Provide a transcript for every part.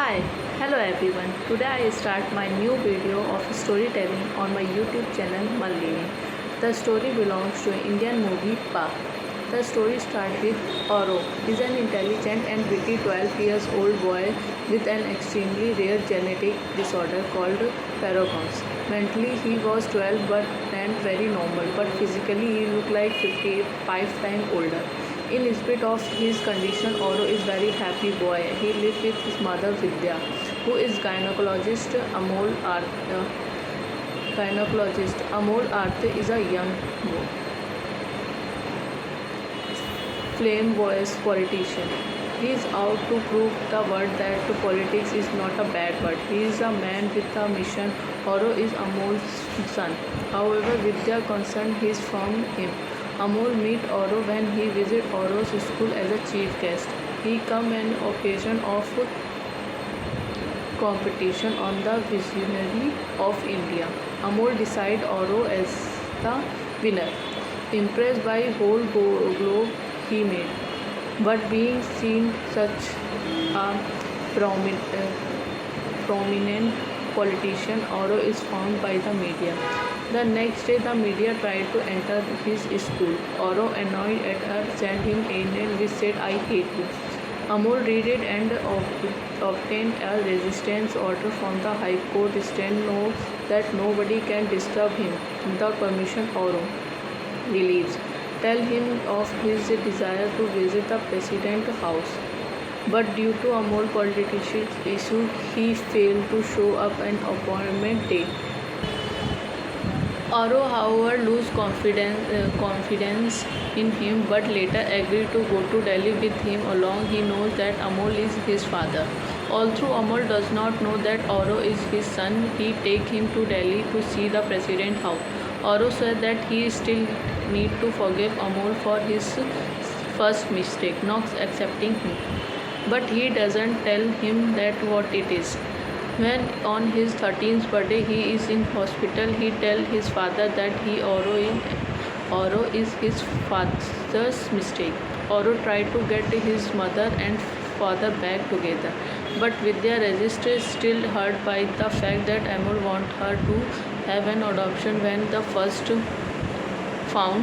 Hi, hello everyone. Today I start my new video of storytelling on my YouTube channel Malini. The story belongs to Indian movie Pa. The story starts with Oro. He is an intelligent and witty 12 years old boy with an extremely rare genetic disorder called Paragons. Mentally he was 12 but and very normal, but physically he looked like 55 times older. In spite of his condition, Oro is very happy boy. He lives with his mother Vidya, who is gynecologist. Amol Arth is a young flamboyant politician. He is out to prove the world that politics is not a bad word. He is a man with a mission. Oro is Amol's son. However, Vidya concerned is from him. Amol meet Oro when he visit Oro's school as a chief guest. He come an occasion of competition on the Visionary of India. Amol decide Oro as the winner. Impressed by whole globe he made, but being seen such a prominent politician, Oro is found by the media. The next day, the media tried to enter his school. Oro, annoyed at her, sent him an email which said, "I hate you." Amol read it and obtained a resistance order from the High Court, stating that nobody can disturb him. The permission Oro relieves, tell him of his desire to visit the President's house. But due to Amol political issue, he failed to show up an appointment date. Oro, however, lose confidence in him, but later agreed to go to Delhi with him along. He knows that Amol is his father. Although Amol does not know that Oro is his son, he takes him to Delhi to see the President's house. Oro said that he still need to forgive Amol for his first mistake, not accepting him. But he doesn't tell him that what it is. When on his 13th birthday he is in hospital, he tells his father that Oro is his father's mistake. Oro tried to get his mother and father back together, but Vidya resists, still hurt by the fact that Amol wants her to have an adoption. When the first found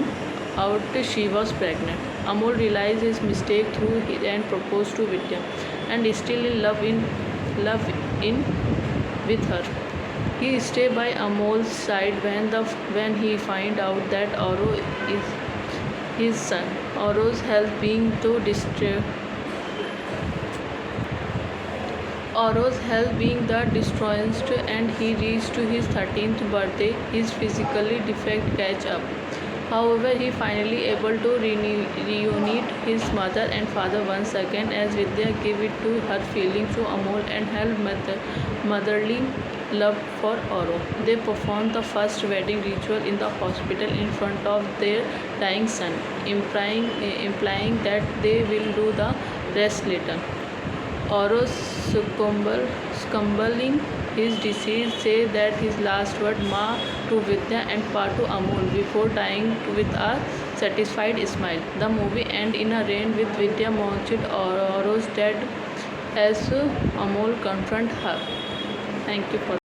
out she was pregnant, Amol realized his mistake through and proposed to Vidya, and is still in love with her. He stay by Amol's side when he find out that Oro is his son. Oro's health being the distressed, and he reached to his 13th birthday, his physically defect catch up. However, he finally able to reunite his mother and father once again, as Vidya gave it to her feelings to Amol and held motherly love for Oro. They performed the first wedding ritual in the hospital in front of their dying son, implying that they will do the rest later. Oro scumbling his deceased say that his last word Ma to Vidya and Pa to Amol before dying with a satisfied smile. The movie ends in a rain with Vidya mourning Oro's death as Amol confront her. Thank you for